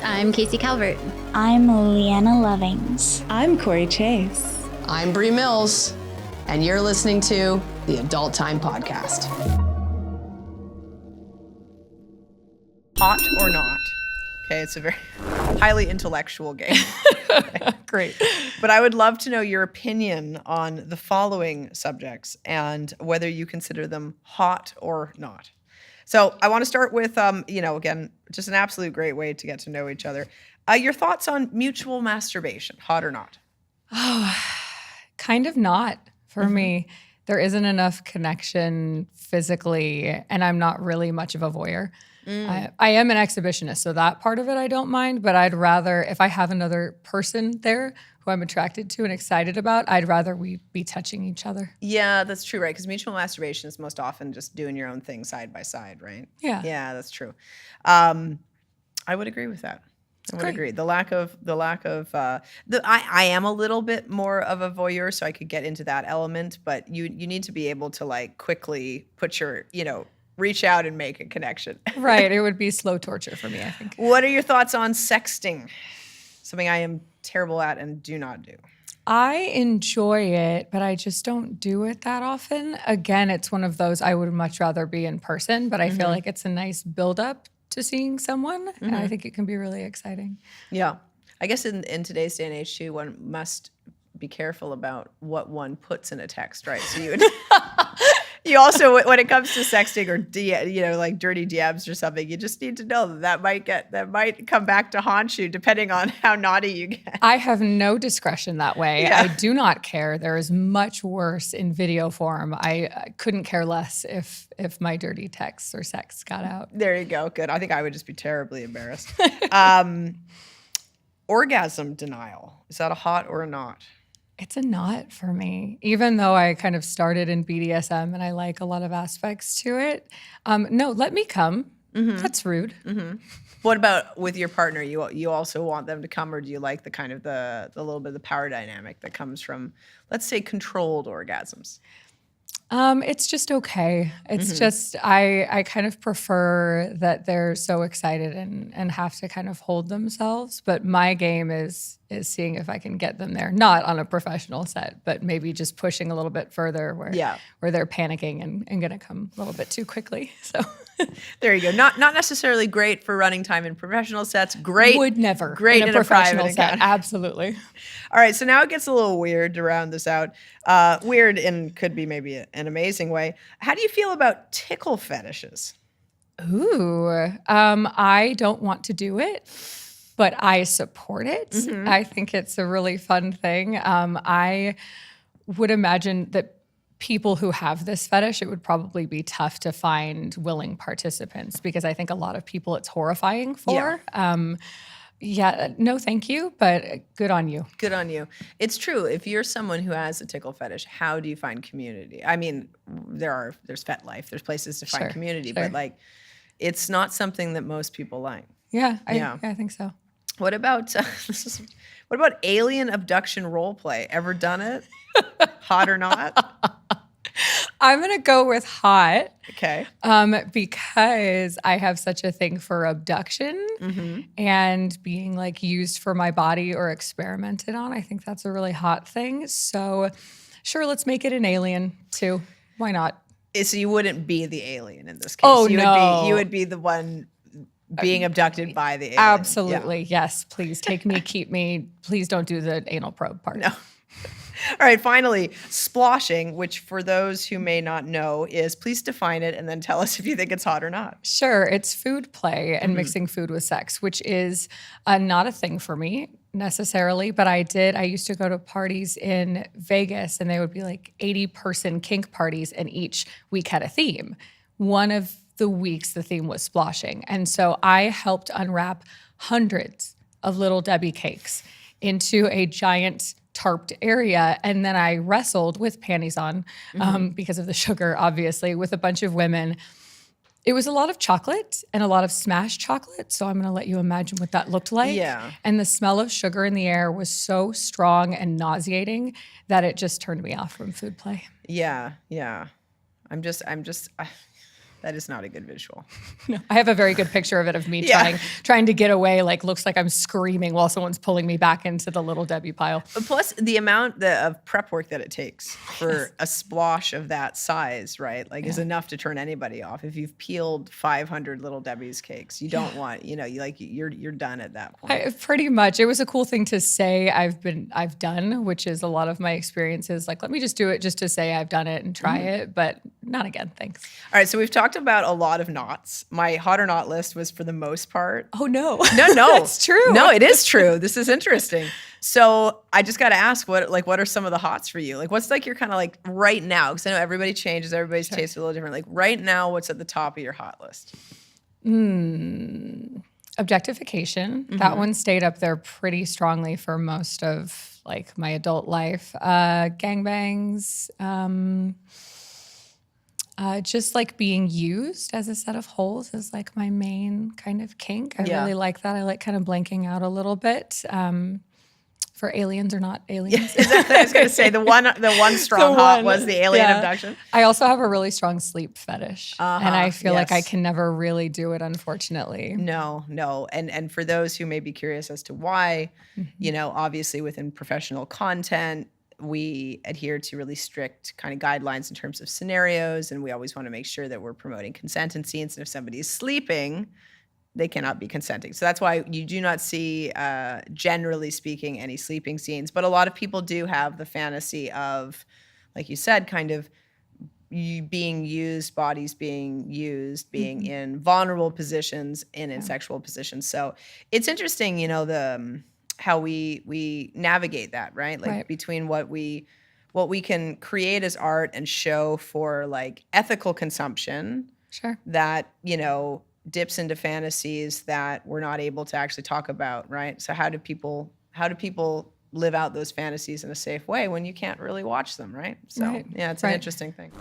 I'm Casey Calvert. I'm Leanna Lovings. I'm Corey Chase. I'm Bree Mills, and you're listening to the Adult Time Podcast. Hot or not? Okay, it's a very highly intellectual game. Great. But I would love to know your opinion on the following subjects and whether you consider them hot or not. So I want to start with, again, just an absolute great way to get to know each other. Your thoughts on mutual masturbation, hot or not? Oh, kind of not for me. There isn't enough connection physically, and I'm not really much of a voyeur. I am an exhibitionist, so that part of it I don't mind, but I'd rather, if I have another person there who I'm attracted to and excited about, I'd rather we be touching each other. Yeah, that's true, right? Because mutual masturbation is most often just doing your own thing side by side, right? Yeah. Yeah, that's true. I would agree with that. I would agree. I am a little bit more of a voyeur, so I could get into that element, but you need to be able to like quickly put your, reach out and make a connection. Right. It would be slow torture for me, I think. What are your thoughts on sexting? Something I am terrible at and do not do. I enjoy it, but I just don't do it that often. Again, it's one of those I would much rather be in person, but I feel like it's a nice build-up to seeing someone, and I think it can be really exciting. Yeah. I guess in today's day and age, too, one must be careful about what one puts in a text, right? So you would... You also, when it comes to sexting or like dirty DMs or something, you just need to know that might come back to haunt you depending on how naughty you get. I have no discretion that way. Yeah. I do not care. There is much worse in video form. I couldn't care less if my dirty texts or sex got out. There you go. Good. I think I would just be terribly embarrassed. Orgasm denial. Is that a hot or a not? It's a not for me, even though I kind of started in BDSM and I like a lot of aspects to it. No, let me come. That's rude. What about with your partner? You also want them to come, or do you like the kind of the little bit of the power dynamic that comes from, let's say, controlled orgasms? It's just okay. It's just I kind of prefer that they're so excited and have to kind of hold themselves. But my game is seeing if I can get them there, not on a professional set, but maybe just pushing a little bit further where they're panicking and gonna come a little bit too quickly. So there you go. Not necessarily great for running time in professional sets. Great. Would never. Great in a professional private set. encounter. Absolutely. All right, so now it gets a little weird to round this out. Weird and could be maybe an amazing way. How do you feel about tickle fetishes? Ooh, I don't want to do it, but I support it. I think it's a really fun thing. I would imagine that people who have this fetish, it would probably be tough to find willing participants because I think a lot of people it's horrifying for. No, thank you, but good on you. Good on you. It's true. If you're someone who has a tickle fetish, how do you find community? I mean, there's FetLife, there's places to find community, but like, it's not something that most people like. I think so. What about alien abduction role play? Ever done it? Hot or not? I'm going to go with hot. Okay. Because I have such a thing for abduction and being like used for my body or experimented on. I think that's a really hot thing. So sure, let's make it an alien too. Why not? So you wouldn't be the alien in this case. Oh, no. You would be the one being abducted by the alien. Absolutely. Yeah. Yes. Please take me, keep me. Please don't do the anal probe part. No. All right, finally, sploshing, which for those who may not know is, please define it and then tell us if you think it's hot or not. Sure. It's food play and mixing food with sex, which is not a thing for me necessarily, but I used to go to parties in Vegas and they would be like 80-person kink parties and each week had a theme. One of the weeks, the theme was sploshing. And so I helped unwrap hundreds of little Debbie cakes into a giant tarped area. And then I wrestled with panties on because of the sugar, obviously, with a bunch of women. It was a lot of chocolate and a lot of smashed chocolate. So I'm going to let you imagine what that looked like. Yeah. And the smell of sugar in the air was so strong and nauseating that it just turned me off from food play. Yeah. I'm just That is not a good visual. No, I have a very good picture of it of me trying to get away, like looks like I'm screaming while someone's pulling me back into the little Debbie pile. Plus the amount of prep work that it takes for a splosh of that size, right? Like is enough to turn anybody off. If you've peeled 500 little Debbie's cakes, you don't want, you're done at that point. Pretty much. It was a cool thing to say I've done, which is a lot of my experiences. Like, let me just do it just to say I've done it and try it, but not again. Thanks. All right. So we've talked about a lot of knots. My hot or not list was for the most part. Oh no. No. That's true. No, it is true. This is interesting. So I just got to ask what are some of the hots for you? Like what's like your kind of like right now? Because I know everybody changes, everybody's taste is a little different. Like right now, what's at the top of your hot list? Objectification. That one stayed up there pretty strongly for most of like my adult life. Gangbangs. Just like being used as a set of holes is like my main kind of kink. I really like that. I like kind of blanking out a little bit. For aliens or not aliens. Exactly. I was going to say the one strong hot was the alien abduction. I also have a really strong sleep fetish, and I feel like I can never really do it, unfortunately. No. And for those who may be curious as to why, obviously within professional content, we adhere to really strict kind of guidelines in terms of scenarios, and we always want to make sure that we're promoting consent in scenes. And if somebody's sleeping, they cannot be consenting. So that's why you do not see, generally speaking, any sleeping scenes. But a lot of people do have the fantasy of, like you said, kind of you being used, bodies being used, being in vulnerable positions, in sexual positions. So it's interesting, the how we navigate that, right? Like between what we can create as art and show for like ethical consumption. Sure. That, dips into fantasies that we're not able to actually talk about, right? So how do people live out those fantasies in a safe way when you can't really watch them, right? So yeah, it's an interesting thing.